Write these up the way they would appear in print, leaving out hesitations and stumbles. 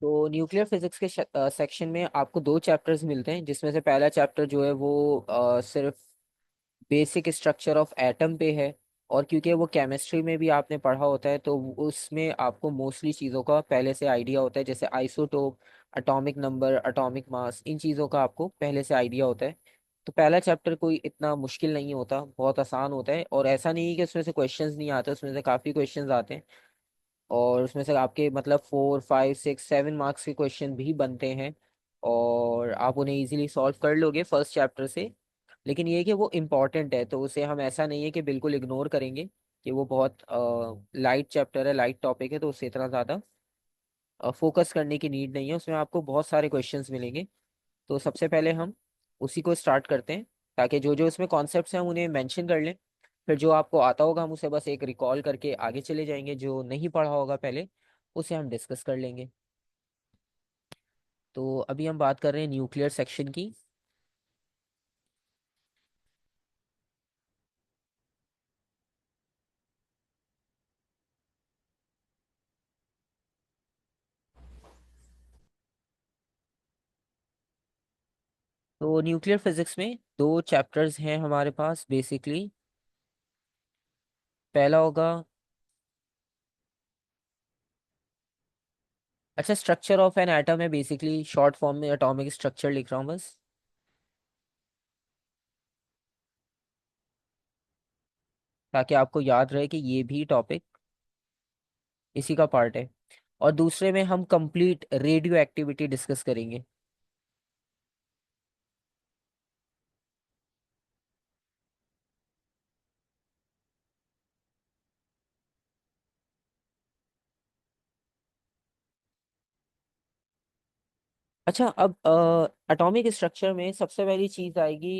तो nuclear physics के section में आपको दो चैप्टर्स मिलते हैं, जिसमें से पहला चैप्टर जो है वो सिर्फ बेसिक स्ट्रक्चर ऑफ एटम पे है। और क्योंकि वो केमिस्ट्री में भी आपने पढ़ा होता है, तो उसमें आपको मोस्टली चीज़ों का पहले से आइडिया होता है, जैसे isotope, atomic number, atomic mass, इन चीज़ों का आपको पहले से आइडिया होता है। तो पहला चैप्टर कोई इतना मुश्किल नहीं होता, बहुत आसान होता है। और ऐसा नहीं है कि उसमें से क्वेश्चंस नहीं आते, उसमें से काफ़ी क्वेश्चंस आते हैं। और उसमें से आपके मतलब 4 5 6 7 मार्क्स के क्वेश्चन भी बनते हैं, और आप उन्हें इजीली सॉल्व कर लोगे फर्स्ट चैप्टर से। लेकिन ये है कि वो इम्पॉर्टेंट है, तो उसे हम ऐसा नहीं है कि बिल्कुल इग्नोर करेंगे, कि वो बहुत लाइट चैप्टर है, लाइट टॉपिक है, तो उससे इतना ज़्यादा फोकस करने की नीड नहीं है। उसमें आपको बहुत सारे क्वेश्चंस मिलेंगे। तो सबसे पहले हम उसी को स्टार्ट करते हैं, ताकि जो जो उसमें कॉन्सेप्ट्स हैं हम उन्हें मेंशन कर लें। फिर जो आपको आता होगा हम उसे बस एक रिकॉल करके आगे चले जाएंगे, जो नहीं पढ़ा होगा पहले उसे हम डिस्कस कर लेंगे। तो अभी हम बात कर रहे हैं न्यूक्लियर सेक्शन की। तो न्यूक्लियर फिजिक्स में दो चैप्टर्स हैं हमारे पास बेसिकली। पहला होगा, अच्छा, स्ट्रक्चर ऑफ एन एटम है बेसिकली, शॉर्ट फॉर्म में एटॉमिक स्ट्रक्चर लिख रहा हूँ बस, ताकि आपको याद रहे कि ये भी टॉपिक इसी का पार्ट है। और दूसरे में हम कंप्लीट रेडियो एक्टिविटी डिस्कस करेंगे। अच्छा, अब एटॉमिक स्ट्रक्चर में सबसे पहली चीज आएगी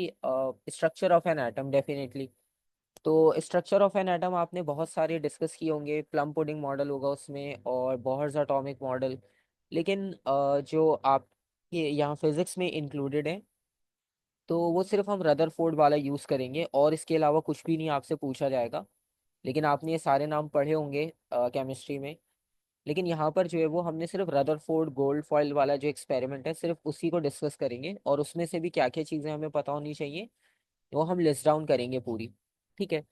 structure of an atom, definitely. तो स्ट्रक्चर ऑफ एन एटम आपने बहुत सारे डिस्कस किए होंगे, प्लम पुडिंग मॉडल होगा उसमें, और बोहर्स एटॉमिक मॉडल। लेकिन जो आप ये यहाँ फिजिक्स में इंक्लूडेड है, तो वो सिर्फ हम रदरफोर्ड वाला यूज़ करेंगे, और इसके अलावा कुछ भी नहीं आपसे पूछा जाएगा। लेकिन आपने ये सारे नाम पढ़े होंगे केमिस्ट्री में। लेकिन यहाँ पर जो है वो हमने सिर्फ रदरफोर्ड गोल्ड फॉइल वाला जो एक्सपेरिमेंट है, सिर्फ उसी को डिस्कस करेंगे, और उसमें से भी क्या क्या चीज़ें हमें पता होनी चाहिए वो हम लिस्ट डाउन करेंगे पूरी। ठीक है।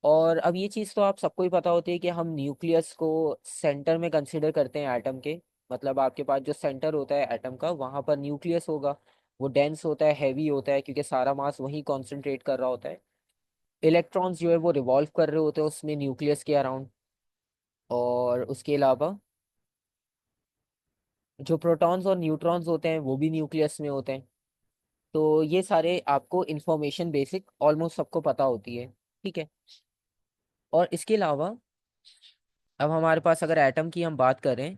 और अब ये चीज़ तो आप सबको ही पता होती है कि हम न्यूक्लियस को सेंटर में कंसिडर करते हैं एटम के। मतलब आपके पास जो सेंटर होता है एटम का, वहाँ पर न्यूक्लियस होगा। वो डेंस होता है, हैवी होता है, क्योंकि सारा मास वहीं कॉन्सेंट्रेट कर रहा होता है। इलेक्ट्रॉन्स जो है वो रिवॉल्व कर रहे होते हैं उसमें न्यूक्लियस के अराउंड। और उसके अलावा जो प्रोटॉन्स और न्यूट्रॉन्स होते हैं वो भी न्यूक्लियस में होते हैं। तो ये सारे आपको इन्फॉर्मेशन बेसिक ऑलमोस्ट सबको पता होती है। ठीक है। और इसके अलावा अब हमारे पास अगर एटम की हम बात करें,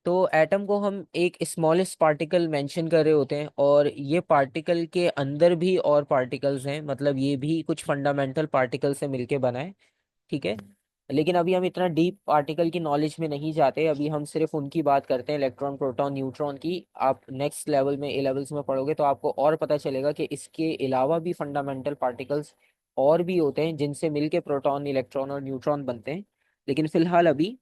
तो एटम को हम एक स्मॉलेस्ट पार्टिकल मेंशन कर रहे होते हैं, और ये पार्टिकल के अंदर भी और पार्टिकल्स हैं, मतलब ये भी कुछ फंडामेंटल पार्टिकल से मिलके बना है। ठीक है। लेकिन अभी हम इतना डीप पार्टिकल की नॉलेज में नहीं जाते, अभी हम सिर्फ उनकी बात करते हैं, इलेक्ट्रॉन, प्रोटॉन, न्यूट्रॉन की। आप नेक्स्ट लेवल में, ए लेवल्स में पढ़ोगे तो आपको और पता चलेगा कि इसके अलावा भी फंडामेंटल पार्टिकल्स और भी होते हैं, जिनसे मिलके प्रोटॉन, इलेक्ट्रॉन और न्यूट्रॉन बनते हैं। लेकिन फिलहाल अभी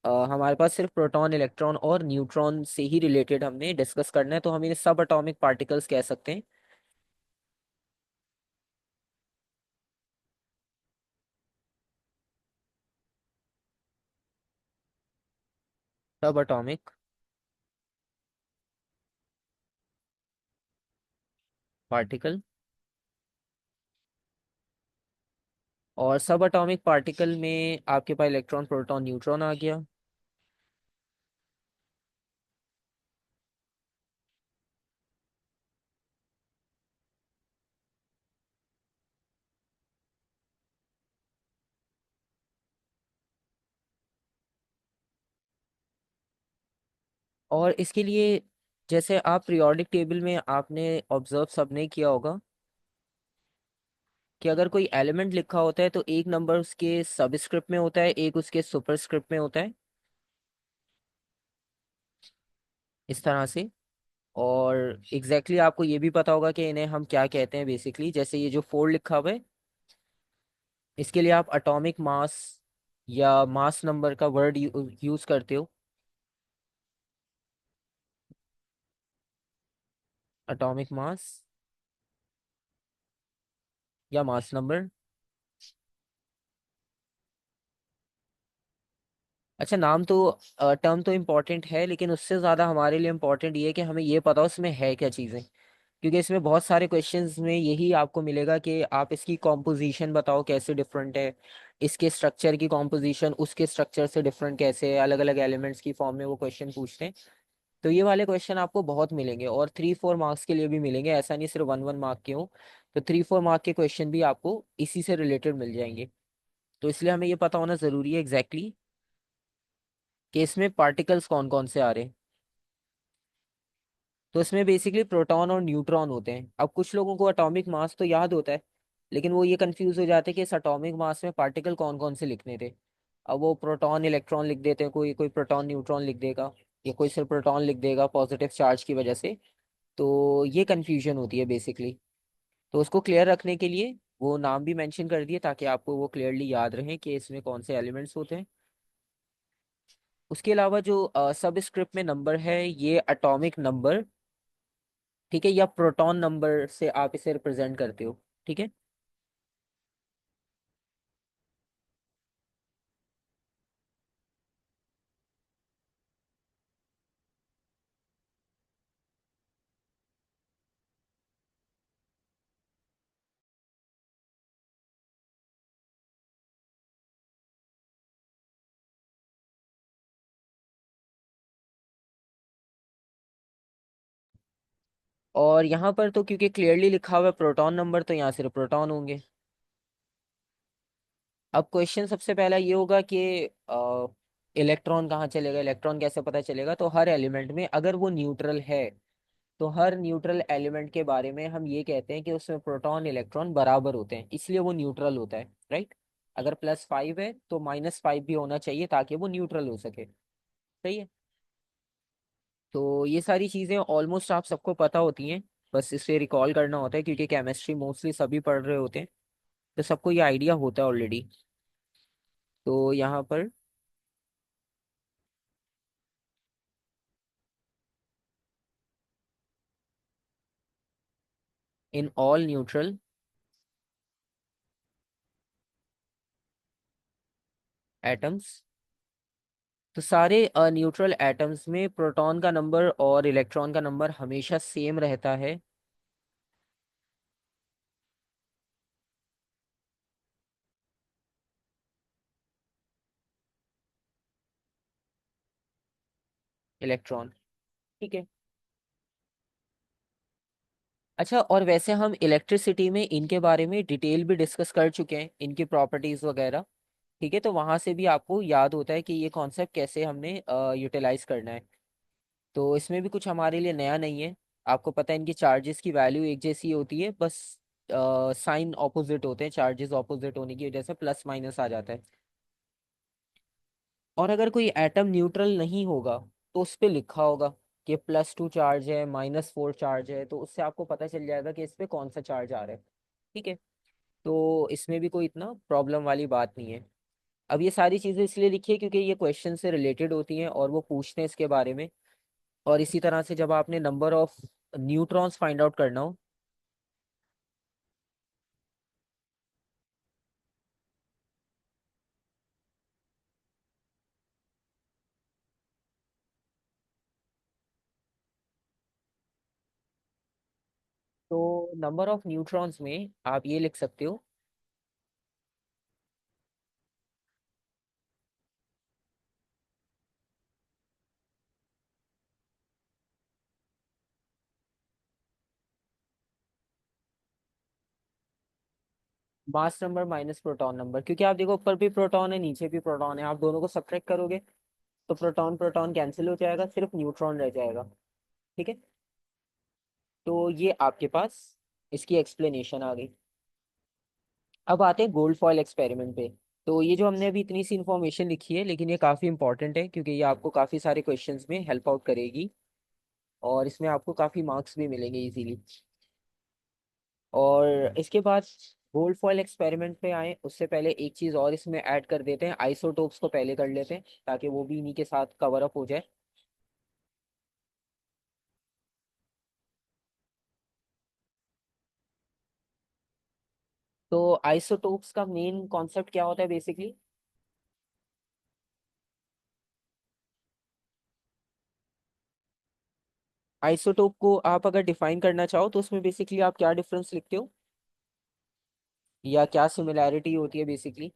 हमारे पास सिर्फ प्रोटॉन, इलेक्ट्रॉन और न्यूट्रॉन से ही रिलेटेड हमने डिस्कस करना है, तो हम इन्हें सब एटॉमिक पार्टिकल्स कह सकते हैं। सब एटॉमिक पार्टिकल। और सब एटॉमिक पार्टिकल में आपके पास इलेक्ट्रॉन, प्रोटॉन, न्यूट्रॉन आ गया। और इसके लिए, जैसे आप पीरियोडिक टेबल में आपने ऑब्जर्व सबने किया होगा कि अगर कोई एलिमेंट लिखा होता है तो एक नंबर उसके सबस्क्रिप्ट में होता है, एक उसके सुपरस्क्रिप्ट में होता है, इस तरह से। और एग्जैक्टली आपको ये भी पता होगा कि इन्हें हम क्या कहते हैं बेसिकली, जैसे ये जो फोर लिखा हुआ है, इसके लिए आप एटॉमिक मास या मास नंबर का वर्ड यूज करते हो। एटॉमिक मास या मास नंबर। अच्छा, नाम तो टर्म तो इम्पोर्टेंट है, लेकिन उससे ज़्यादा हमारे लिए इम्पोर्टेंट ये है कि हमें ये पता हो उसमें है क्या चीज़ें। क्योंकि इसमें बहुत सारे क्वेश्चंस में यही आपको मिलेगा कि आप इसकी कॉम्पोजिशन बताओ कैसे डिफरेंट है, इसके स्ट्रक्चर की कॉम्पोजिशन उसके स्ट्रक्चर से डिफरेंट कैसे है, अलग अलग एलिमेंट्स की फॉर्म में वो क्वेश्चन पूछते हैं। तो ये वाले क्वेश्चन आपको बहुत मिलेंगे, और 3-4 मार्क्स के लिए भी मिलेंगे, ऐसा नहीं सिर्फ 1-1 मार्क के हो। तो 3-4 मार्क के क्वेश्चन भी आपको इसी से रिलेटेड मिल जाएंगे। तो इसलिए हमें ये पता होना ज़रूरी है एग्जैक्टली कि इसमें पार्टिकल्स कौन कौन से आ रहे हैं। तो इसमें बेसिकली प्रोटॉन और न्यूट्रॉन होते हैं। अब कुछ लोगों को एटॉमिक मास तो याद होता है, लेकिन वो ये कंफ्यूज हो जाते हैं कि इस एटॉमिक मास में पार्टिकल कौन कौन से लिखने थे। अब वो प्रोटॉन इलेक्ट्रॉन लिख देते हैं, कोई कोई प्रोटॉन न्यूट्रॉन लिख देगा, या कोई सिर्फ प्रोटॉन लिख देगा पॉजिटिव चार्ज की वजह से। तो ये कन्फ्यूजन होती है बेसिकली। तो उसको क्लियर रखने के लिए वो नाम भी मेंशन कर दिए, ताकि आपको वो क्लियरली याद रहे कि इसमें कौन से एलिमेंट्स होते हैं। उसके अलावा जो सब स्क्रिप्ट में नंबर है, ये एटॉमिक नंबर, ठीक है, या प्रोटॉन नंबर से आप इसे रिप्रेजेंट करते हो। ठीक है। और यहाँ पर तो क्योंकि क्लियरली लिखा हुआ है प्रोटॉन नंबर, तो यहाँ सिर्फ प्रोटॉन होंगे। अब क्वेश्चन सबसे पहला ये होगा कि इलेक्ट्रॉन कहाँ चलेगा, इलेक्ट्रॉन कैसे पता चलेगा। तो हर एलिमेंट में अगर वो न्यूट्रल है, तो हर न्यूट्रल एलिमेंट के बारे में हम ये कहते हैं कि उसमें प्रोटॉन इलेक्ट्रॉन बराबर होते हैं, इसलिए वो न्यूट्रल होता है, राइट। अगर +5 है तो -5 भी होना चाहिए, ताकि वो न्यूट्रल हो सके। सही है। तो ये सारी चीज़ें ऑलमोस्ट आप सबको पता होती हैं, बस इसे रिकॉल करना होता है, क्योंकि केमिस्ट्री मोस्टली सभी पढ़ रहे होते हैं, तो सबको ये आइडिया होता है ऑलरेडी। तो यहाँ पर इन ऑल न्यूट्रल एटम्स, तो सारे न्यूट्रल एटम्स में प्रोटॉन का नंबर और इलेक्ट्रॉन का नंबर हमेशा सेम रहता है। इलेक्ट्रॉन, ठीक है। अच्छा, और वैसे हम इलेक्ट्रिसिटी में इनके बारे में डिटेल भी डिस्कस कर चुके हैं, इनकी प्रॉपर्टीज वगैरह। ठीक है, तो वहां से भी आपको याद होता है कि ये कॉन्सेप्ट कैसे हमने यूटिलाइज करना है। तो इसमें भी कुछ हमारे लिए नया नहीं है। आपको पता है इनकी चार्जेस की वैल्यू एक जैसी होती है, बस साइन ऑपोजिट होते हैं, चार्जेस ऑपोजिट होने की वजह से प्लस माइनस आ जाता है। और अगर कोई एटम न्यूट्रल नहीं होगा, तो उस पर लिखा होगा कि +2 चार्ज है, -4 चार्ज है, तो उससे आपको पता चल जाएगा कि इस पे कौन सा चार्ज आ रहा है। ठीक है। तो इसमें भी कोई इतना प्रॉब्लम वाली बात नहीं है। अब ये सारी चीज़ें इसलिए लिखी है क्योंकि ये क्वेश्चन से रिलेटेड होती हैं, और वो पूछते हैं इसके बारे में। और इसी तरह से जब आपने number of neutrons find out करना हो, तो नंबर ऑफ न्यूट्रॉन्स में आप ये लिख सकते हो, mass number minus proton number. क्योंकि आप देखो, ऊपर भी प्रोटॉन है नीचे भी प्रोटॉन है, आप दोनों को सब्ट्रैक्ट करोगे तो प्रोटॉन प्रोटॉन कैंसिल हो जाएगा, सिर्फ न्यूट्रॉन रह जाएगा। ठीक है। तो ये आपके पास इसकी एक्सप्लेनेशन आ गई। अब आते हैं गोल्ड फॉयल एक्सपेरिमेंट पे। तो ये जो हमने अभी इतनी सी इन्फॉर्मेशन लिखी है, लेकिन ये काफ़ी इंपॉर्टेंट है, क्योंकि ये आपको काफ़ी सारे क्वेश्चंस में हेल्प आउट करेगी, और इसमें आपको काफ़ी मार्क्स भी मिलेंगे इजीली। और इसके बाद गोल्ड फॉइल एक्सपेरिमेंट में आए उससे पहले एक चीज और इसमें ऐड कर देते हैं, आइसोटोप्स को पहले कर लेते हैं ताकि वो भी इन्हीं के साथ कवर अप हो जाए। तो आइसोटोप्स का मेन कॉन्सेप्ट क्या होता है बेसिकली? आइसोटोप को आप अगर डिफाइन करना चाहो तो उसमें बेसिकली आप क्या डिफरेंस लिखते हो या क्या सिमिलैरिटी होती है बेसिकली?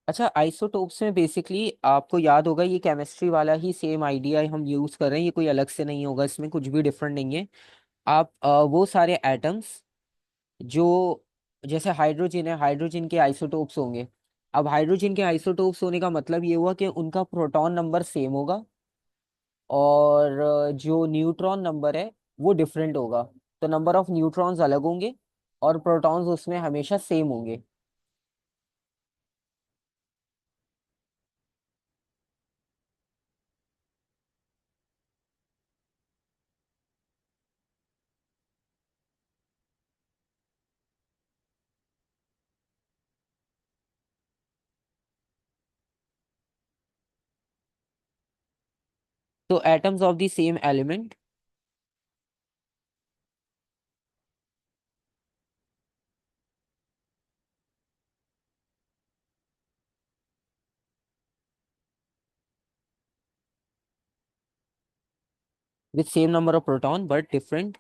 अच्छा, आइसोटोप्स में बेसिकली आपको याद होगा ये केमिस्ट्री वाला ही सेम आइडिया हम यूज कर रहे हैं, ये कोई अलग से नहीं होगा, इसमें कुछ भी डिफरेंट नहीं है। आप वो सारे एटम्स जो, जैसे हाइड्रोजन है, हाइड्रोजन के आइसोटोप्स होंगे। अब हाइड्रोजन के आइसोटोप्स होने का मतलब ये हुआ कि उनका प्रोटॉन नंबर सेम होगा और जो न्यूट्रॉन नंबर है वो डिफरेंट होगा। तो नंबर ऑफ न्यूट्रॉन्स अलग होंगे और प्रोटॉन्स उसमें हमेशा सेम होंगे। तो atoms of the same element with same number of proton but different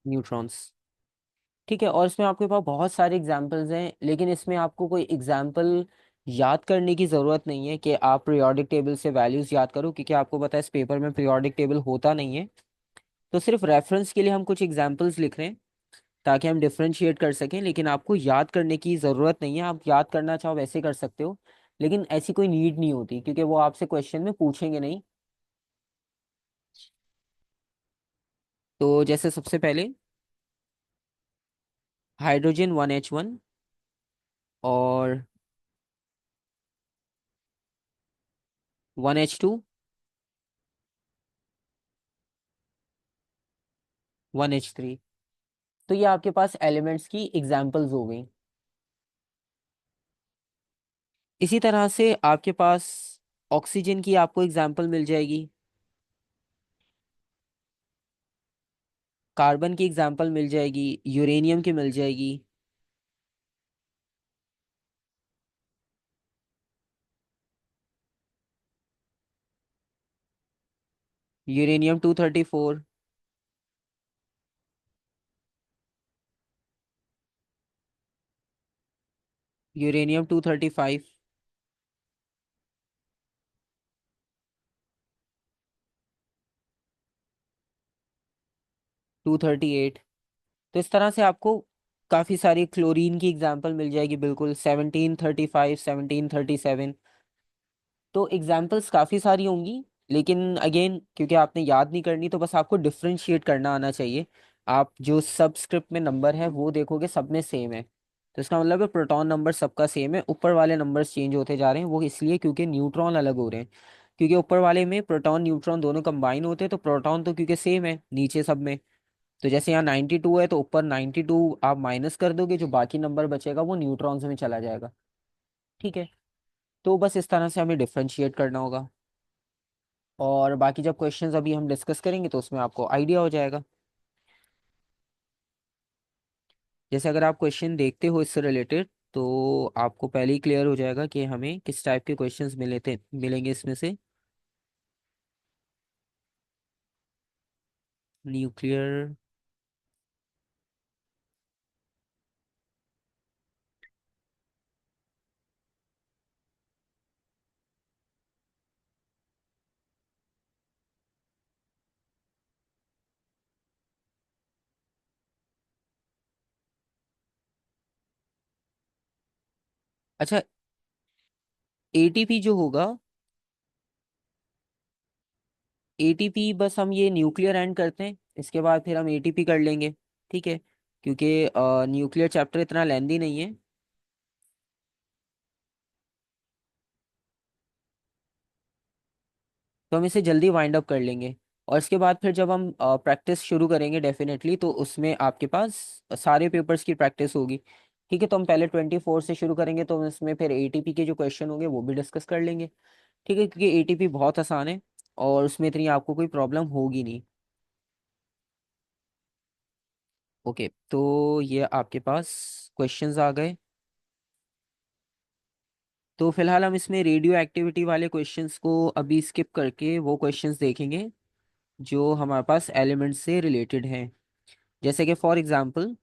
neutrons. ठीक है, और इसमें आपके पास बहुत सारे एग्जाम्पल्स हैं, लेकिन इसमें आपको कोई एग्जाम्पल याद करने की ज़रूरत नहीं है कि आप पीरियोडिक टेबल से वैल्यूज याद करो, क्योंकि आपको पता है इस पेपर में पीरियोडिक टेबल होता नहीं है। तो सिर्फ रेफरेंस के लिए हम कुछ एग्जाम्पल्स लिख रहे हैं ताकि हम डिफ्रेंशिएट कर सकें, लेकिन आपको याद करने की ज़रूरत नहीं है। आप याद करना चाहो वैसे कर सकते हो, लेकिन ऐसी कोई नीड नहीं होती क्योंकि वो आपसे क्वेश्चन में पूछेंगे नहीं। तो जैसे सबसे पहले हाइड्रोजन 1H1 और 1H2 1H3। तो ये आपके पास एलिमेंट्स की एग्जाम्पल्स हो गई। इसी तरह से आपके पास ऑक्सीजन की आपको एग्जाम्पल मिल जाएगी, कार्बन की एग्जाम्पल मिल जाएगी, यूरेनियम की मिल जाएगी। Uranium 234, uranium 235, two thirty eight. तो इस तरह से आपको काफ़ी सारी क्लोरीन की एग्जाम्पल मिल जाएगी, बिल्कुल 1735, 1737। तो एग्जाम्पल्स काफ़ी सारी होंगी, लेकिन अगेन क्योंकि आपने याद नहीं करनी तो बस आपको डिफ्रेंशिएट करना आना चाहिए। आप जो सबस्क्रिप्ट में नंबर है वो देखोगे सब में सेम है, तो इसका मतलब है प्रोटॉन नंबर सबका सेम है। ऊपर वाले नंबर्स चेंज होते जा रहे हैं वो इसलिए क्योंकि न्यूट्रॉन अलग हो रहे हैं, क्योंकि ऊपर वाले में प्रोटॉन न्यूट्रॉन दोनों कंबाइन होते हैं, तो प्रोटॉन तो क्योंकि सेम है नीचे सब में। तो जैसे यहाँ 92 है तो ऊपर 92 आप माइनस कर दोगे, जो बाकी नंबर बचेगा वो न्यूट्रॉन्स में चला जाएगा। ठीक है, तो बस इस तरह से हमें डिफ्रेंशिएट करना होगा, और बाकी जब क्वेश्चंस अभी हम डिस्कस करेंगे तो उसमें आपको आइडिया हो जाएगा। जैसे अगर आप क्वेश्चन देखते हो इससे रिलेटेड तो आपको पहले ही क्लियर हो जाएगा कि हमें किस टाइप के क्वेश्चंस मिलेंगे इसमें से। न्यूक्लियर। अच्छा, एटीपी जो होगा, एटीपी बस हम ये न्यूक्लियर एंड करते हैं, इसके बाद फिर हम एटीपी कर लेंगे। ठीक है, क्योंकि न्यूक्लियर चैप्टर इतना लेंदी नहीं है। तो हम इसे जल्दी वाइंड अप कर लेंगे। और इसके बाद फिर जब हम प्रैक्टिस शुरू करेंगे डेफिनेटली, तो उसमें आपके पास सारे पेपर्स की प्रैक्टिस होगी। ठीक है, तो हम पहले 24 से शुरू करेंगे, तो इसमें फिर एटीपी के जो क्वेश्चन होंगे वो भी डिस्कस कर लेंगे। ठीक है, क्योंकि एटीपी बहुत आसान है और उसमें इतनी आपको कोई प्रॉब्लम होगी नहीं। ओके, तो ये आपके पास क्वेश्चंस आ गए। तो फिलहाल हम इसमें रेडियो एक्टिविटी वाले क्वेश्चंस को अभी स्किप करके वो क्वेश्चंस देखेंगे जो हमारे पास एलिमेंट से रिलेटेड हैं। जैसे कि फॉर एग्जांपल,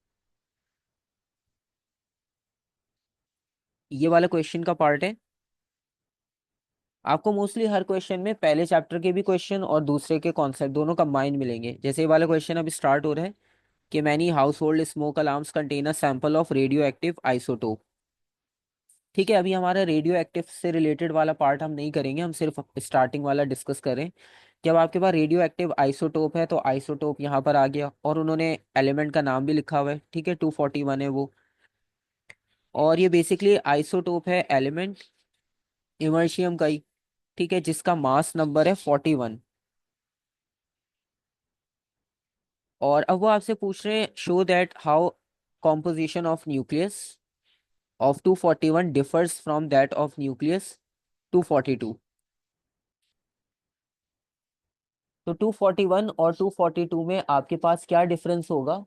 ये वाला क्वेश्चन का पार्ट है। आपको मोस्टली हर क्वेश्चन में पहले चैप्टर के भी क्वेश्चन और दूसरे के कॉन्सेप्ट दोनों कंबाइन मिलेंगे। जैसे ये वाला क्वेश्चन अभी स्टार्ट हो रहा है कि many house hold smoke alarms contain a sample of radio active isotope. ठीक है, अभी हमारा रेडियो एक्टिव से रिलेटेड वाला पार्ट हम नहीं करेंगे, हम सिर्फ स्टार्टिंग वाला डिस्कस करें। जब आपके पास रेडियो एक्टिव आइसोटोप है, तो आइसोटोप यहाँ पर आ गया और उन्होंने एलिमेंट का नाम भी लिखा हुआ है। ठीक है, 241 है वो। और ये बेसिकली आइसोटोप है एलिमेंट इमर्शियम का ही। ठीक है, जिसका मास नंबर है 41। और अब वो आपसे पूछ रहे हैं show that how composition of nucleus of 241 differs from that of nucleus 242। तो 241 और 242 में आपके पास क्या डिफरेंस होगा,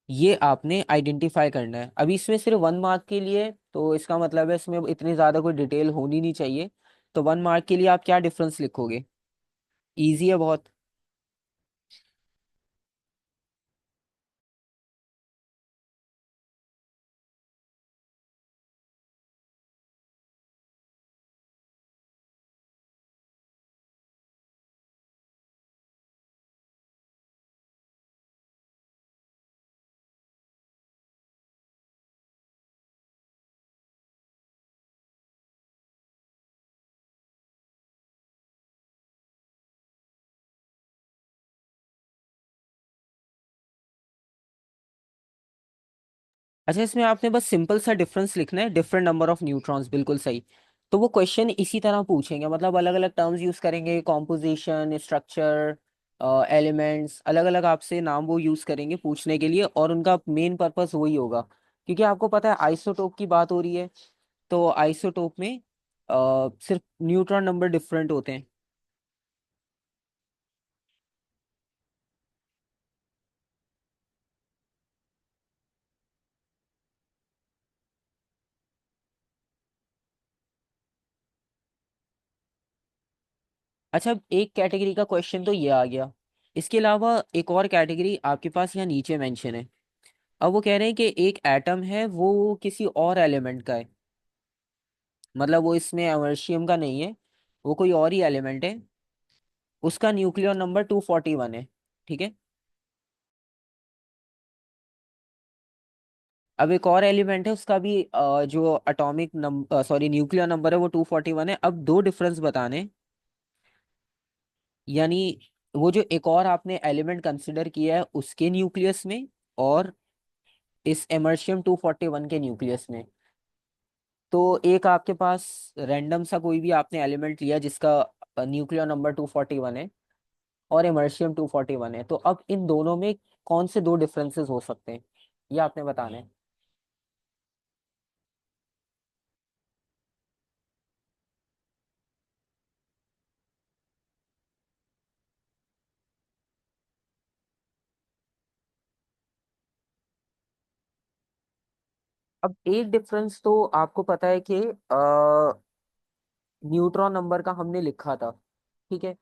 ये आपने आइडेंटिफाई करना है। अभी इसमें सिर्फ 1 मार्क के लिए, तो इसका मतलब है इसमें इतनी ज़्यादा कोई डिटेल होनी नहीं चाहिए। तो 1 मार्क के लिए आप क्या डिफरेंस लिखोगे? ईजी है बहुत। अच्छा, इसमें आपने बस सिंपल सा डिफरेंस लिखना है, डिफरेंट नंबर ऑफ न्यूट्रॉन्स, बिल्कुल सही। तो वो क्वेश्चन इसी तरह पूछेंगे, मतलब अलग अलग टर्म्स यूज करेंगे, कॉम्पोजिशन, स्ट्रक्चर, एलिमेंट्स, अलग अलग आपसे नाम वो यूज करेंगे पूछने के लिए, और उनका मेन पर्पस वही होगा। क्योंकि आपको पता है आइसोटोप की बात हो रही है, तो आइसोटोप में सिर्फ न्यूट्रॉन नंबर डिफरेंट होते हैं। अच्छा, एक कैटेगरी का क्वेश्चन तो ये आ गया। इसके अलावा एक और कैटेगरी आपके पास यहाँ नीचे मेंशन है। अब वो कह रहे हैं कि एक एटम है वो किसी और एलिमेंट का है, मतलब वो इसमें अमर्शियम का नहीं है, वो कोई और ही एलिमेंट है, उसका न्यूक्लियर नंबर 241 है। ठीक है, अब एक और एलिमेंट है उसका भी जो atomic number, sorry, nuclear number है वो 241 है। अब दो डिफरेंस बताने, यानी वो जो एक और आपने एलिमेंट कंसिडर किया है उसके न्यूक्लियस में, और इस एमर्शियम 241 के न्यूक्लियस में। तो एक आपके पास रैंडम सा कोई भी आपने एलिमेंट लिया जिसका न्यूक्लियर नंबर 241 है और इमर्शियम 241 है, तो अब इन दोनों में कौन से दो डिफरेंसेस हो सकते हैं, ये आपने बताना है। अब एक डिफरेंस तो आपको पता है कि न्यूट्रॉन नंबर का हमने लिखा था। ठीक है,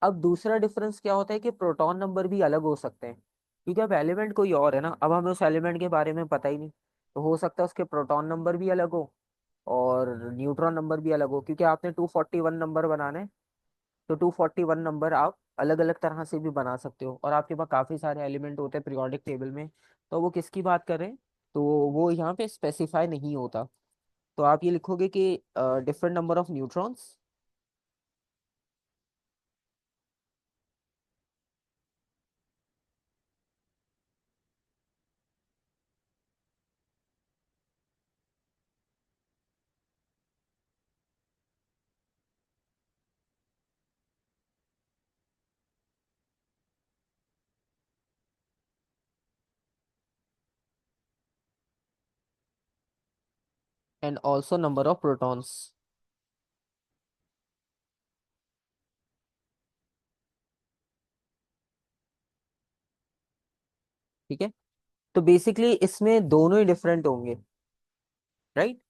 अब दूसरा डिफरेंस क्या होता है कि प्रोटॉन नंबर भी अलग हो सकते हैं, क्योंकि अब एलिमेंट कोई और है ना, अब हमें उस एलिमेंट के बारे में पता ही नहीं। तो हो सकता है उसके प्रोटॉन नंबर भी अलग हो और न्यूट्रॉन नंबर भी अलग हो, क्योंकि आपने 241 नंबर बनाना है। तो 241 नंबर आप अलग अलग तरह से भी बना सकते हो, और आपके पास काफ़ी सारे एलिमेंट होते हैं पीरियोडिक टेबल में। तो वो किसकी बात कर रहे हैं, तो वो यहाँ पे स्पेसिफाई नहीं होता। तो आप ये लिखोगे कि different number of neutrons and also number of protons. ठीक है, तो बेसिकली इसमें दोनों ही डिफरेंट होंगे, राइट?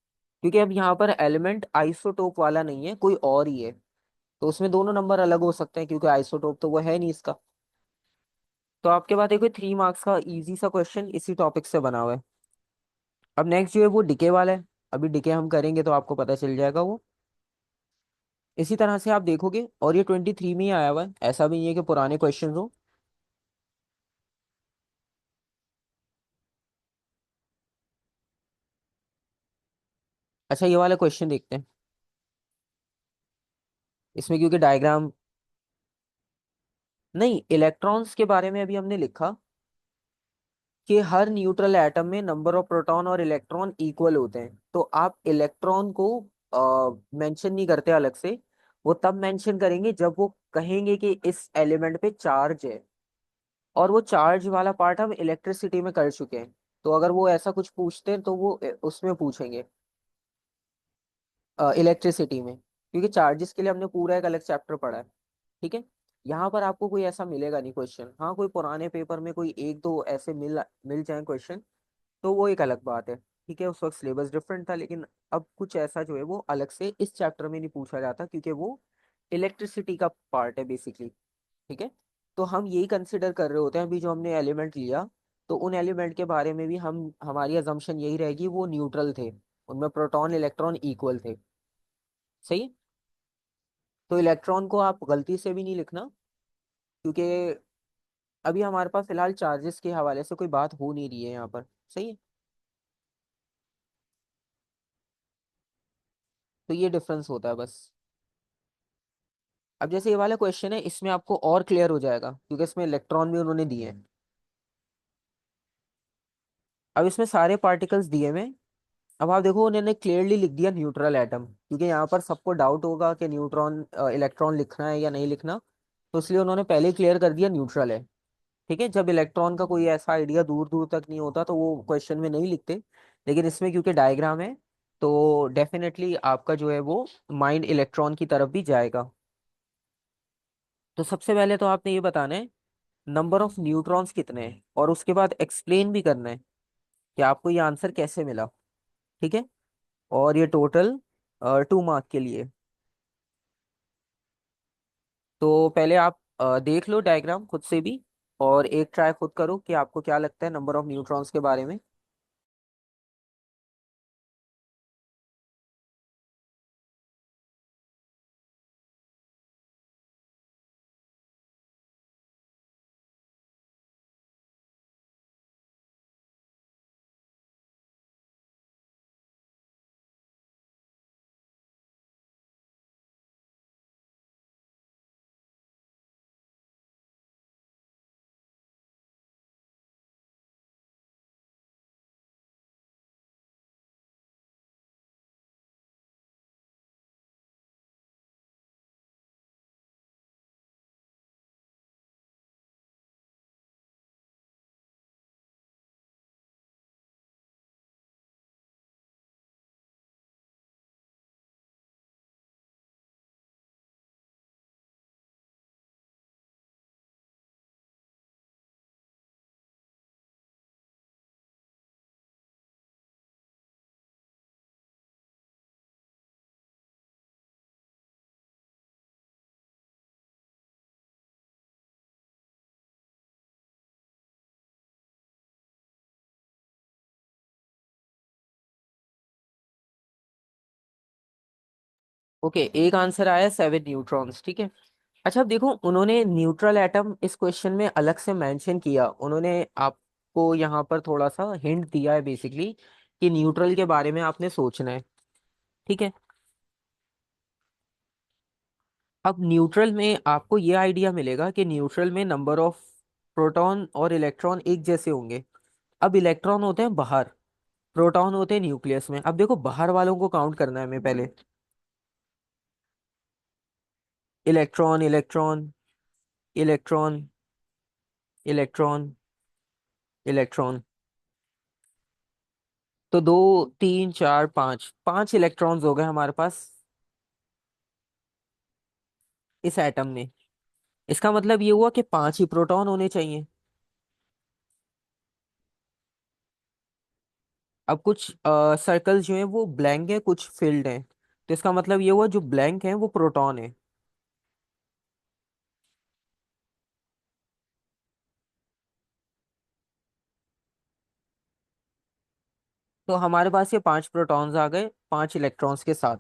क्योंकि अब यहाँ पर एलिमेंट आइसोटोप वाला नहीं है, कोई और ही है, तो उसमें दोनों नंबर अलग हो सकते हैं, क्योंकि आइसोटोप तो वो है नहीं इसका। तो आपके पास एक 3 मार्क्स का इजी सा क्वेश्चन इसी टॉपिक से बना हुआ है। अब नेक्स्ट जो है वो डिके वाला है। अभी डिके हम करेंगे तो आपको पता चल जाएगा वो। इसी तरह से आप देखोगे, और ये 23 में ही आया हुआ है, ऐसा भी नहीं है कि पुराने क्वेश्चन हो। अच्छा, ये वाला क्वेश्चन देखते हैं। इसमें क्योंकि डायग्राम, नहीं, इलेक्ट्रॉन्स के बारे में अभी हमने लिखा कि हर न्यूट्रल एटम में नंबर ऑफ प्रोटॉन और इलेक्ट्रॉन इक्वल होते हैं। तो आप इलेक्ट्रॉन को मेंशन नहीं करते अलग से, वो तब मेंशन करेंगे जब वो कहेंगे कि इस एलिमेंट पे चार्ज है, और वो चार्ज वाला पार्ट हम इलेक्ट्रिसिटी में कर चुके हैं। तो अगर वो ऐसा कुछ पूछते हैं तो वो उसमें पूछेंगे, इलेक्ट्रिसिटी में, क्योंकि चार्जेस के लिए हमने पूरा एक अलग चैप्टर पढ़ा है। ठीक है, यहाँ पर आपको कोई ऐसा मिलेगा नहीं क्वेश्चन। हाँ, कोई पुराने पेपर में कोई एक दो ऐसे मिल मिल जाए क्वेश्चन, तो वो एक अलग बात है। ठीक है, उस वक्त सिलेबस डिफरेंट था, लेकिन अब कुछ ऐसा जो है वो अलग से इस चैप्टर में नहीं पूछा जाता, क्योंकि वो इलेक्ट्रिसिटी का पार्ट है बेसिकली। ठीक है, तो हम यही कंसिडर कर रहे होते हैं अभी जो हमने एलिमेंट लिया, तो उन एलिमेंट के बारे में भी हम, हमारी अजम्पशन यही रहेगी वो न्यूट्रल थे, उनमें प्रोटॉन इलेक्ट्रॉन इक्वल थे। सही है, तो इलेक्ट्रॉन को आप गलती से भी नहीं लिखना, क्योंकि अभी हमारे पास फिलहाल चार्जेस के हवाले से कोई बात हो नहीं रही है यहाँ पर। सही है, तो ये डिफरेंस होता है बस। अब जैसे ये वाला क्वेश्चन है, इसमें आपको और क्लियर हो जाएगा, क्योंकि इसमें इलेक्ट्रॉन भी उन्होंने दिए हैं। अब इसमें सारे पार्टिकल्स दिए हुए हैं। अब आप देखो, उन्होंने क्लियरली लिख दिया न्यूट्रल एटम, क्योंकि यहाँ पर सबको डाउट होगा कि न्यूट्रॉन इलेक्ट्रॉन लिखना है या नहीं लिखना, तो इसलिए उन्होंने पहले क्लियर कर दिया न्यूट्रल है। ठीक है, जब इलेक्ट्रॉन का कोई ऐसा आइडिया दूर दूर तक नहीं होता तो वो क्वेश्चन में नहीं लिखते, लेकिन इसमें क्योंकि डायग्राम है, तो डेफिनेटली आपका जो है वो माइंड इलेक्ट्रॉन की तरफ भी जाएगा। तो सबसे पहले तो आपने ये बताना है नंबर ऑफ न्यूट्रॉन्स कितने हैं, और उसके बाद एक्सप्लेन भी करना है कि आपको ये आंसर कैसे मिला। ठीक है, और ये टोटल 2 मार्क के लिए। तो पहले आप देख लो डायग्राम खुद से भी, और एक ट्राई खुद करो कि आपको क्या लगता है नंबर ऑफ न्यूट्रॉन्स के बारे में। ओके, एक आंसर आया 7 न्यूट्रॉन्स। ठीक है, अच्छा, अब देखो उन्होंने न्यूट्रल एटम इस क्वेश्चन में अलग से मेंशन किया, उन्होंने आपको यहाँ पर थोड़ा सा हिंट दिया है बेसिकली कि न्यूट्रल के बारे में आपने सोचना है। ठीक है। अब न्यूट्रल में आपको ये आइडिया मिलेगा कि न्यूट्रल में नंबर ऑफ प्रोटॉन और इलेक्ट्रॉन एक जैसे होंगे। अब इलेक्ट्रॉन होते हैं बाहर, प्रोटॉन होते हैं न्यूक्लियस में। अब देखो बाहर वालों को काउंट करना है हमें पहले। Electron, electron, electron, electron, electron. तो दो, तीन, चार, पाँच, पांच इलेक्ट्रॉन्स हो गए हमारे पास इस एटम में। इसका मतलब ये हुआ कि पांच ही प्रोटॉन होने चाहिए। अब कुछ सर्कल जो है वो ब्लैंक है, कुछ फिल्ड है। तो इसका मतलब ये हुआ जो ब्लैंक है वो प्रोटॉन है। तो हमारे पास ये पांच प्रोटॉन्स आ गए पांच इलेक्ट्रॉन्स के साथ।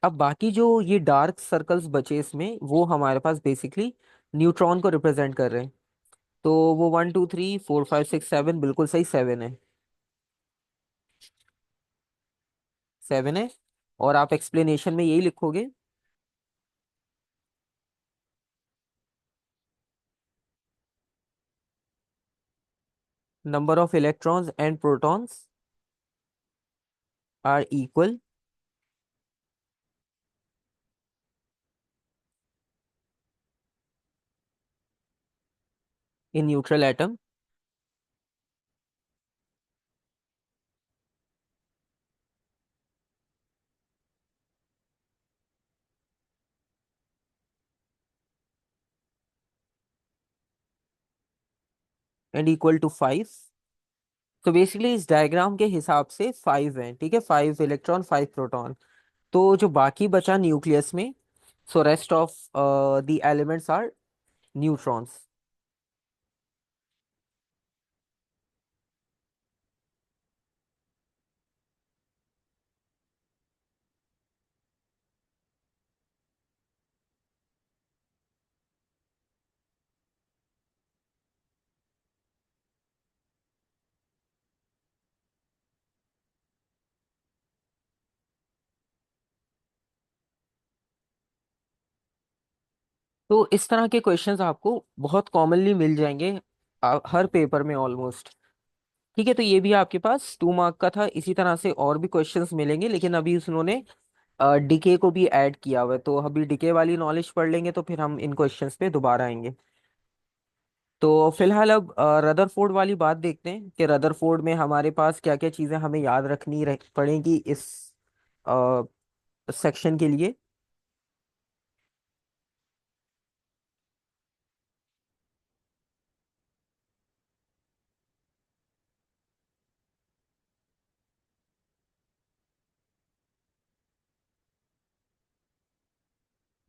अब बाकी जो ये डार्क सर्कल्स बचे इसमें, वो हमारे पास बेसिकली न्यूट्रॉन को रिप्रेजेंट कर रहे हैं। तो वो 1 2 3 4 5 6 7, बिल्कुल सही, सेवन है। सेवन है। और आप एक्सप्लेनेशन में यही लिखोगे। Number of electrons and protons are equal in neutral atom and equal to five. तो बेसिकली इस डायग्राम के हिसाब से फाइव है, ठीक है, फाइव इलेक्ट्रॉन फाइव प्रोटॉन। तो जो बाकी बचा न्यूक्लियस में, so rest of the elements are neutrons. तो इस तरह के क्वेश्चंस आपको बहुत कॉमनली मिल जाएंगे हर पेपर में ऑलमोस्ट। ठीक है, तो ये भी आपके पास 2 मार्क का था। इसी तरह से और भी क्वेश्चंस मिलेंगे, लेकिन अभी उन्होंने डीके को भी ऐड किया हुआ है। तो अभी डीके वाली नॉलेज पढ़ लेंगे तो फिर हम इन क्वेश्चंस पे दोबारा आएंगे। तो फिलहाल अब रदरफोर्ड वाली बात देखते हैं कि रदरफोर्ड में हमारे पास क्या क्या चीज़ें हमें याद रखनी पड़ेंगी इस सेक्शन के लिए।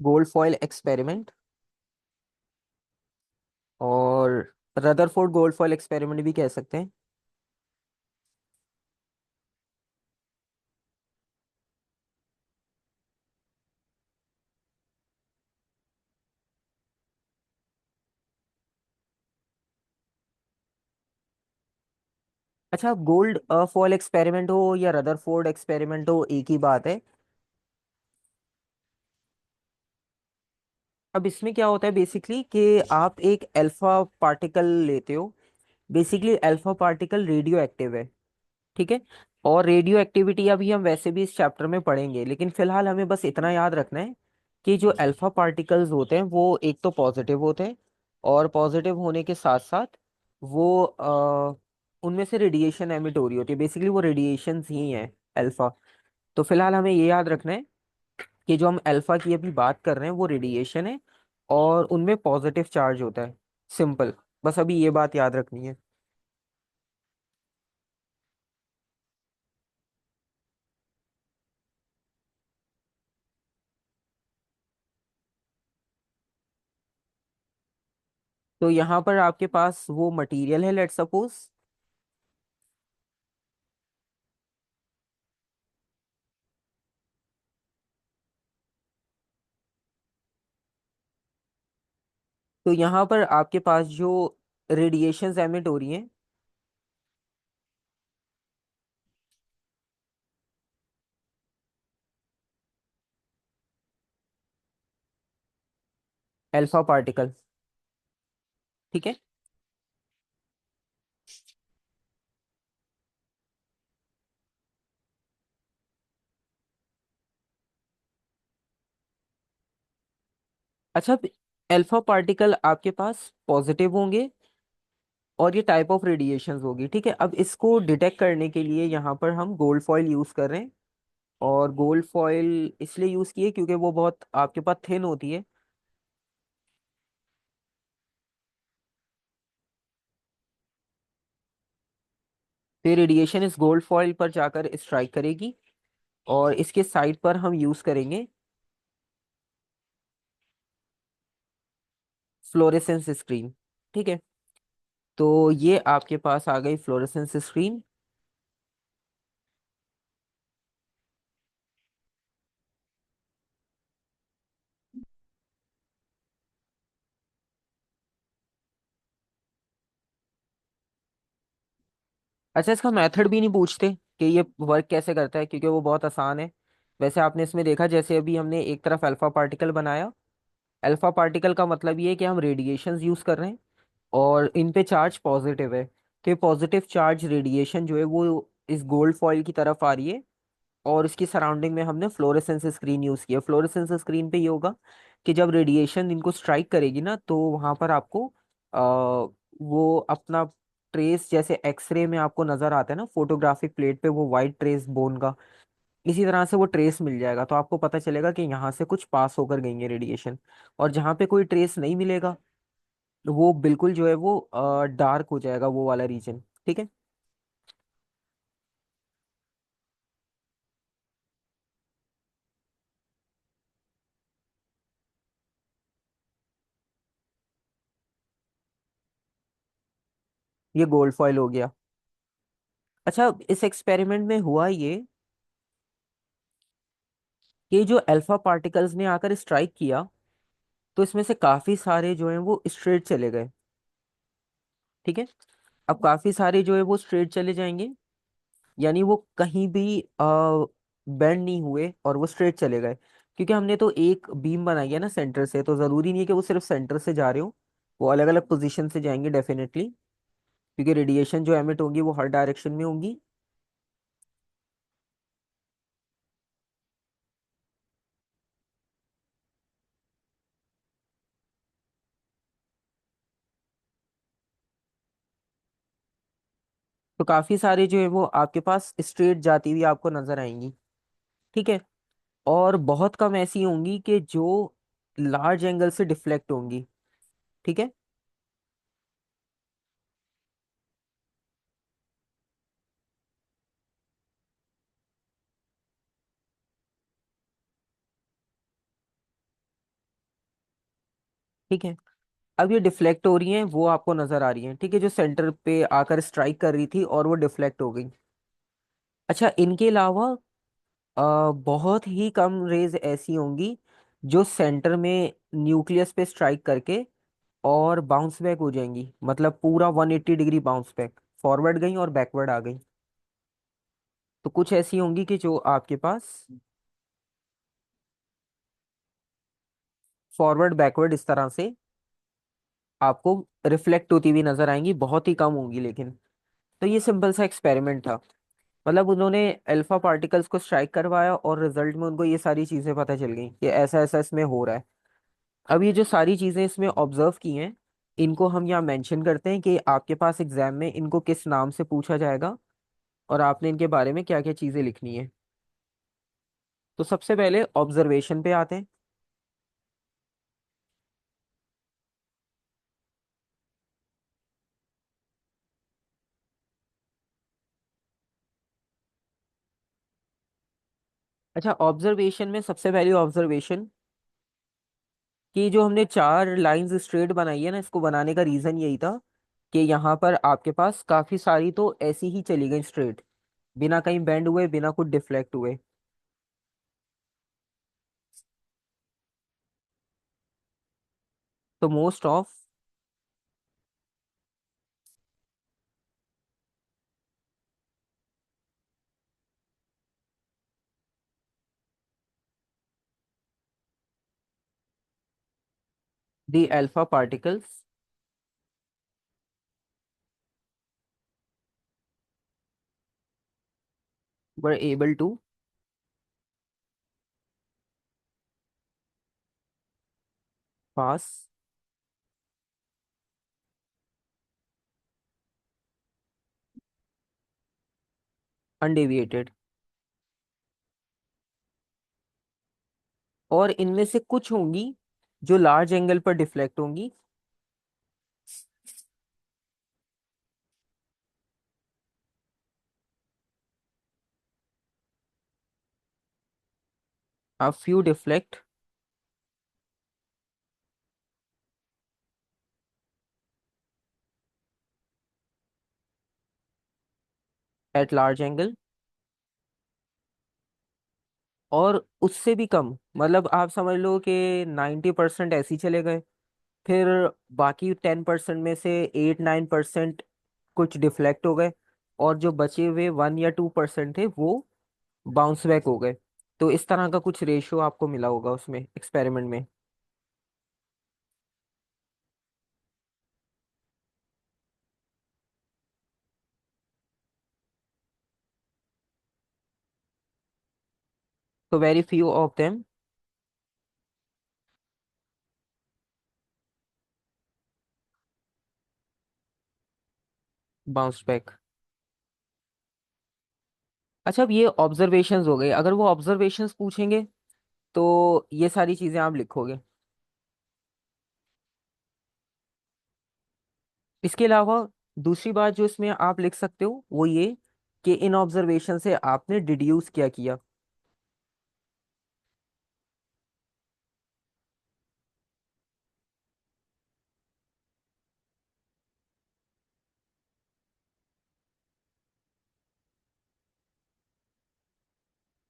गोल्ड फॉयल एक्सपेरिमेंट और रदरफोर्ड गोल्ड फॉयल एक्सपेरिमेंट भी कह सकते हैं। अच्छा, गोल्ड फॉयल एक्सपेरिमेंट हो या रदरफोर्ड एक्सपेरिमेंट हो, एक ही बात है। अब इसमें क्या होता है बेसिकली कि आप एक अल्फा पार्टिकल लेते हो। Basically alpha particle radio active है, ठीक है। और रेडियो एक्टिविटी अभी हम वैसे भी इस चैप्टर में पढ़ेंगे, लेकिन फिलहाल हमें बस इतना याद रखना है कि जो अल्फा पार्टिकल्स होते हैं वो एक तो पॉजिटिव होते हैं, और पॉजिटिव होने के साथ साथ वो उनमें से रेडिएशन एमिट हो रही होती है। बेसिकली वो रेडिएशंस ही हैं अल्फा। तो फिलहाल हमें ये याद रखना है कि जो हम अल्फा की अभी बात कर रहे हैं वो रेडिएशन है, और उनमें पॉजिटिव चार्ज होता है। सिंपल, बस अभी ये बात याद रखनी है। तो यहाँ पर आपके पास वो मटेरियल है, लेट सपोज। तो यहाँ पर आपके पास जो रेडिएशंस एमिट हो रही हैं, अल्फा पार्टिकल। ठीक है। अच्छा, अल्फा पार्टिकल आपके पास पॉजिटिव होंगे और ये टाइप ऑफ रेडिएशंस होगी। ठीक है, अब इसको डिटेक्ट करने के लिए यहाँ पर हम गोल्ड फॉइल यूज कर रहे हैं। और गोल्ड फॉइल इसलिए यूज की है क्योंकि वो बहुत आपके पास थिन होती है। तो रेडिएशन इस गोल्ड फॉइल पर जाकर स्ट्राइक करेगी और इसके साइड पर हम यूज करेंगे फ्लोरेसेंस स्क्रीन। ठीक है, तो ये आपके पास आ गई फ्लोरेसेंस स्क्रीन। अच्छा, इसका मेथड भी नहीं पूछते कि ये वर्क कैसे करता है, क्योंकि वो बहुत आसान है। वैसे आपने इसमें देखा, जैसे अभी हमने एक तरफ अल्फा पार्टिकल बनाया। अल्फा पार्टिकल का मतलब ये है कि हम रेडिएशंस यूज कर रहे हैं और इन पे चार्ज पॉजिटिव है। तो ये पॉजिटिव चार्ज रेडिएशन जो है वो इस गोल्ड फॉइल की तरफ आ रही है। और इसकी सराउंडिंग में हमने फ्लोरेसेंस स्क्रीन यूज किया। फ्लोरेसेंस स्क्रीन पे ये होगा कि जब रेडिएशन इनको स्ट्राइक करेगी ना, तो वहां पर आपको वो अपना ट्रेस, जैसे एक्सरे में आपको नजर आता है ना फोटोग्राफिक प्लेट पे वो वाइट ट्रेस बोन का, इसी तरह से वो ट्रेस मिल जाएगा। तो आपको पता चलेगा कि यहाँ से कुछ पास होकर गई है रेडिएशन। और जहाँ पे कोई ट्रेस नहीं मिलेगा, वो बिल्कुल जो है वो डार्क हो जाएगा वो वाला रीजन। ठीक है। ये गोल्ड फॉइल हो गया। अच्छा, इस एक्सपेरिमेंट में हुआ ये कि जो अल्फा पार्टिकल्स ने आकर स्ट्राइक किया, तो इसमें से काफी सारे जो हैं वो स्ट्रेट चले गए। ठीक है, अब काफी सारे जो है वो स्ट्रेट चले जाएंगे, यानी वो कहीं भी बेंड नहीं हुए और वो स्ट्रेट चले गए। क्योंकि हमने तो एक बीम बनाई है ना सेंटर से, तो जरूरी नहीं है कि वो सिर्फ सेंटर से जा रहे हो। वो अलग अलग पोजीशन से जाएंगे डेफिनेटली, क्योंकि रेडिएशन जो एमिट होगी वो हर डायरेक्शन में होंगी। तो काफी सारे जो है वो आपके पास स्ट्रेट जाती हुई आपको नजर आएंगी। ठीक है, और बहुत कम ऐसी होंगी कि जो लार्ज एंगल से डिफ्लेक्ट होंगी। ठीक है। ठीक है, अब ये डिफ्लेक्ट हो रही हैं वो आपको नजर आ रही हैं। ठीक है, जो सेंटर पे आकर स्ट्राइक कर रही थी और वो डिफ्लेक्ट हो गई। अच्छा, इनके अलावा बहुत ही कम रेज ऐसी होंगी जो सेंटर में न्यूक्लियस पे स्ट्राइक करके और बाउंस बैक हो जाएंगी, मतलब पूरा 180 डिग्री बाउंस बैक, फॉरवर्ड गई और बैकवर्ड आ गई। तो कुछ ऐसी होंगी कि जो आपके पास फॉरवर्ड बैकवर्ड इस तरह से आपको रिफ्लेक्ट होती हुई नजर आएंगी, बहुत ही कम होंगी लेकिन। तो ये सिंपल सा एक्सपेरिमेंट था। मतलब उन्होंने अल्फा पार्टिकल्स को स्ट्राइक करवाया और रिजल्ट में उनको ये सारी चीजें पता चल गई कि ऐसा ऐसा इसमें हो रहा है। अब ये जो सारी चीजें इसमें ऑब्जर्व की हैं, इनको हम यहाँ मेंशन करते हैं कि आपके पास एग्जाम में इनको किस नाम से पूछा जाएगा और आपने इनके बारे में क्या क्या चीजें लिखनी है। तो सबसे पहले ऑब्जर्वेशन पे आते हैं। अच्छा, ऑब्जर्वेशन में सबसे पहली ऑब्जर्वेशन कि जो हमने चार लाइंस स्ट्रेट बनाई है ना, इसको बनाने का रीजन यही था कि यहाँ पर आपके पास काफी सारी तो ऐसी ही चली गई स्ट्रेट, बिना कहीं बेंड हुए, बिना कुछ डिफ्लेक्ट हुए। तो most of The alpha particles were able to pass undeviated, और इनमें से कुछ होंगी जो लार्ज एंगल पर डिफ्लेक्ट होंगी। A few deflect at large angle, और उससे भी कम, मतलब आप समझ लो कि 90% ऐसे ही चले गए। फिर बाकी 10% में से 8-9% कुछ डिफ्लेक्ट हो गए, और जो बचे हुए 1 या 2% थे वो बाउंस बैक हो गए। तो इस तरह का कुछ रेशियो आपको मिला होगा उसमें एक्सपेरिमेंट में। तो very few of them bounce back. अच्छा, अब ये ऑब्जर्वेशंस हो गए, अगर वो ऑब्जर्वेशंस पूछेंगे तो ये सारी चीजें आप लिखोगे। इसके अलावा दूसरी बात जो इसमें आप लिख सकते हो वो ये कि इन ऑब्जर्वेशन से आपने डिड्यूस क्या किया।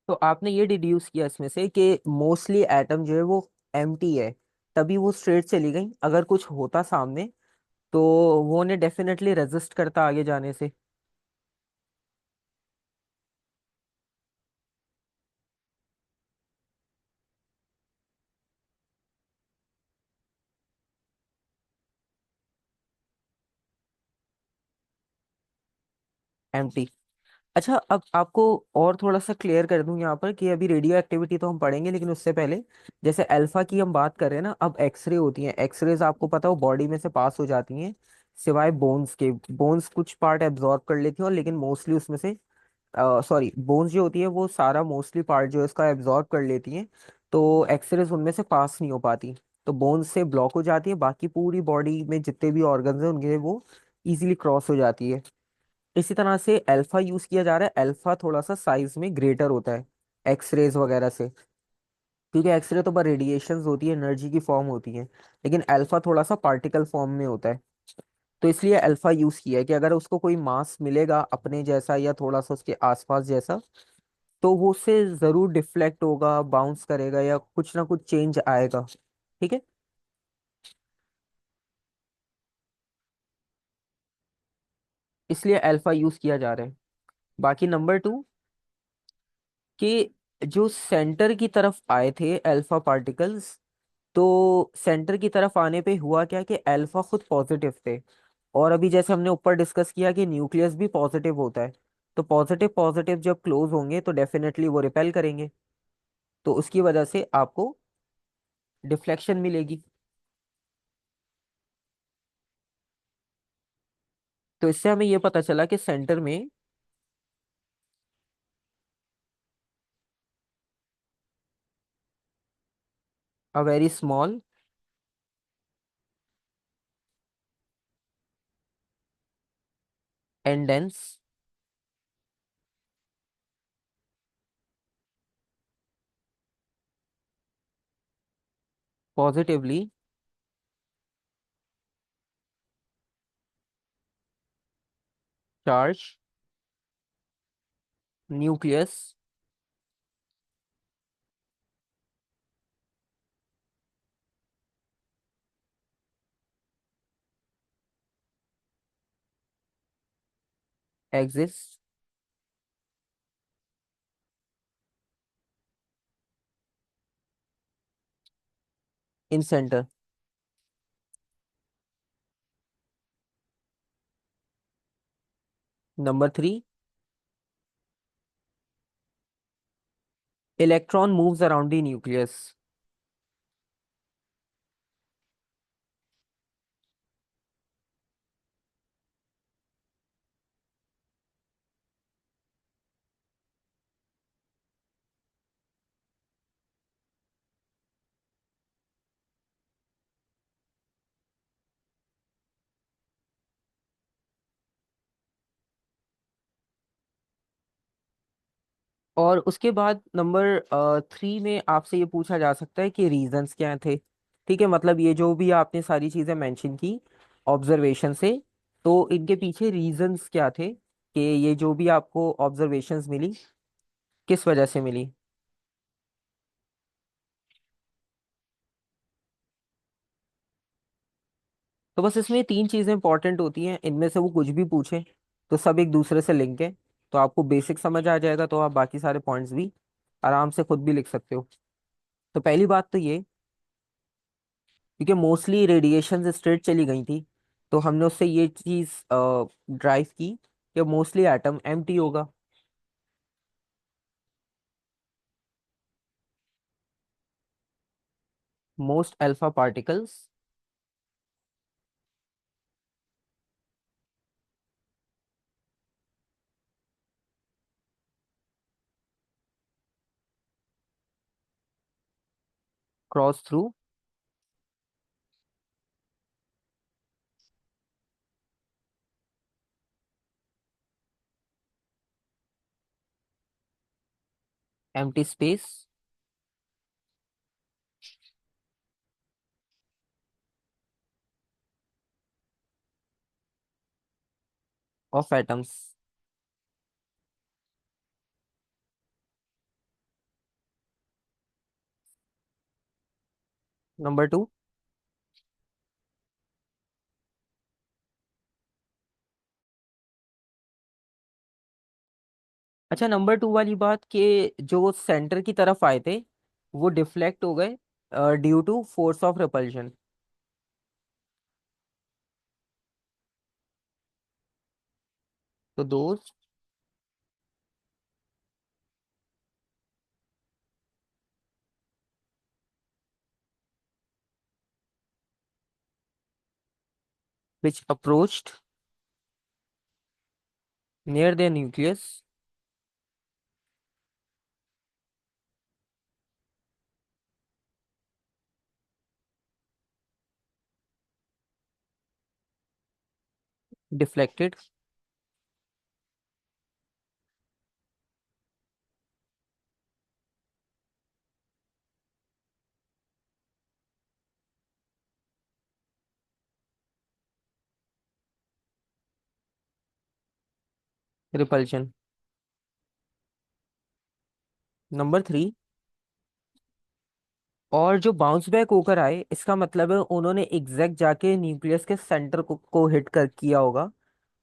तो आपने ये डिड्यूस किया इसमें से कि मोस्टली एटम जो है वो एम्प्टी है, तभी वो स्ट्रेट चली गई। अगर कुछ होता सामने तो वो ने डेफिनेटली रेजिस्ट करता आगे जाने से। एम्प्टी। अच्छा, अब आपको और थोड़ा सा क्लियर कर दूं यहाँ पर कि अभी रेडियो एक्टिविटी तो हम पढ़ेंगे, लेकिन उससे पहले जैसे अल्फा की हम बात कर रहे हैं ना, अब एक्सरे होती हैं। एक्सरेज आपको पता हो बॉडी में से पास हो जाती हैं, सिवाय बोन्स के। बोन्स कुछ पार्ट एब्जॉर्ब कर लेती हैं, और लेकिन मोस्टली उसमें से सॉरी, बोन्स जो होती है वो सारा मोस्टली पार्ट जो है इसका एब्जॉर्ब कर लेती हैं। तो एक्सरेज उनमें से पास नहीं हो पाती, तो बोन्स से ब्लॉक हो जाती है। बाकी पूरी बॉडी में जितने भी ऑर्गन्स हैं उनके वो इजीली क्रॉस हो जाती है। इसी तरह से अल्फा यूज किया जा रहा है। अल्फा थोड़ा सा साइज में ग्रेटर होता है एक्सरेज वगैरह से, क्योंकि एक्सरे तो बस रेडिएशंस होती है, एनर्जी की फॉर्म होती है, लेकिन अल्फा थोड़ा सा पार्टिकल फॉर्म में होता है। तो इसलिए अल्फा यूज किया है कि अगर उसको कोई मास मिलेगा अपने जैसा या थोड़ा सा उसके आसपास जैसा, तो वो उससे जरूर डिफ्लेक्ट होगा, बाउंस करेगा, या कुछ ना कुछ चेंज आएगा। ठीक है, इसलिए अल्फा यूज किया जा रहा है। बाकी नंबर 2, कि जो सेंटर की तरफ आए थे अल्फा पार्टिकल्स, तो सेंटर की तरफ आने पे हुआ क्या कि अल्फा खुद पॉजिटिव थे। और अभी जैसे हमने ऊपर डिस्कस किया कि न्यूक्लियस भी पॉजिटिव होता है, तो पॉजिटिव पॉजिटिव जब क्लोज होंगे तो डेफिनेटली वो रिपेल करेंगे, तो उसकी वजह से आपको डिफ्लेक्शन मिलेगी। तो इससे हमें ये पता चला कि सेंटर में a very small and dense positively charge nucleus exist in centre. Number 3, electron moves around the nucleus. और उसके बाद नंबर 3 में आपसे ये पूछा जा सकता है कि रीजंस क्या थे। ठीक है, मतलब ये जो भी आपने सारी चीजें मेंशन की ऑब्जर्वेशन से, तो इनके पीछे रीजंस क्या थे कि ये जो भी आपको ऑब्जर्वेशंस मिली किस वजह से मिली। तो बस इसमें 3 चीजें इंपॉर्टेंट होती हैं, इनमें से वो कुछ भी पूछे तो सब एक दूसरे से लिंक है। तो आपको बेसिक समझ आ जाएगा तो आप बाकी सारे पॉइंट्स भी आराम से खुद भी लिख सकते हो। तो पहली बात तो ये, क्योंकि मोस्टली रेडिएशन स्ट्रेट चली गई थी, तो हमने उससे ये चीज ड्राइव की कि मोस्टली एटम एम्प्टी होगा। Most alpha particles cross through empty space of atoms. Number 2। अच्छा, नंबर 2 वाली बात के जो सेंटर की तरफ आए थे वो डिफ्लेक्ट हो गए due to force of repulsion. तो those which approached near the nucleus deflected repulsion. Number 3, और जो बाउंस बैक होकर आए इसका मतलब है उन्होंने एग्जैक्ट जाके न्यूक्लियस के सेंटर को हिट कर किया होगा,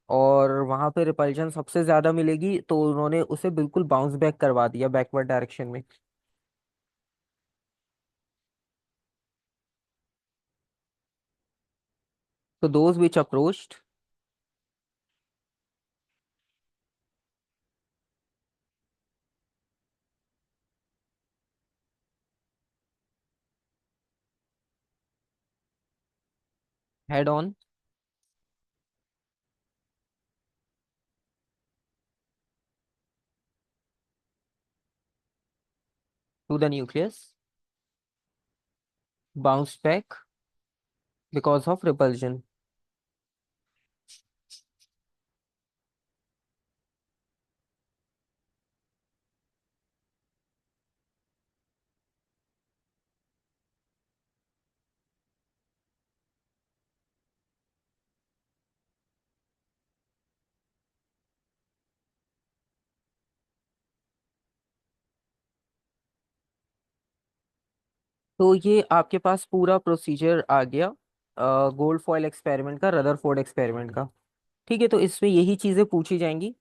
और वहां पे रिपल्शन सबसे ज्यादा मिलेगी, तो उन्होंने उसे बिल्कुल बाउंस बैक करवा दिया बैकवर्ड डायरेक्शन में। तो those which approached head on to the nucleus bounce back because of repulsion. तो ये आपके पास पूरा प्रोसीजर आ गया गोल्ड फॉयल एक्सपेरिमेंट का, रदरफोर्ड एक्सपेरिमेंट का। ठीक है, तो इसमें यही चीजें पूछी जाएंगी,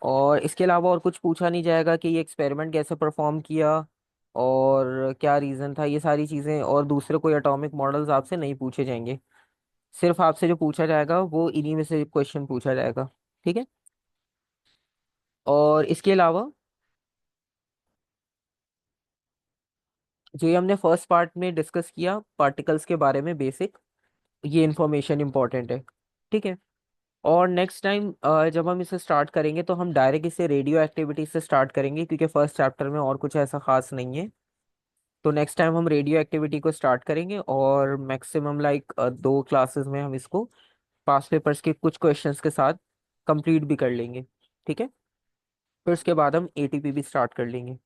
और इसके अलावा और कुछ पूछा नहीं जाएगा कि ये एक्सपेरिमेंट कैसे परफॉर्म किया और क्या रीजन था, ये सारी चीजें और दूसरे कोई एटॉमिक मॉडल्स आपसे नहीं पूछे जाएंगे। सिर्फ आपसे जो पूछा जाएगा वो इन्हीं में से क्वेश्चन पूछा जाएगा। ठीक है। और इसके अलावा जो ये हमने फर्स्ट पार्ट में डिस्कस किया पार्टिकल्स के बारे में बेसिक, ये इन्फॉर्मेशन इंपॉर्टेंट है। ठीक है। और नेक्स्ट टाइम जब हम इसे स्टार्ट करेंगे तो हम डायरेक्ट इसे रेडियो एक्टिविटी से स्टार्ट करेंगे, क्योंकि फर्स्ट चैप्टर में और कुछ ऐसा खास नहीं है। तो नेक्स्ट टाइम हम रेडियो एक्टिविटी को स्टार्ट करेंगे और मैक्सिमम लाइक 2 क्लासेस में हम इसको पास पेपर्स के कुछ क्वेश्चंस के साथ कंप्लीट भी कर लेंगे। ठीक है। फिर उसके बाद हम एटीपी भी स्टार्ट कर लेंगे।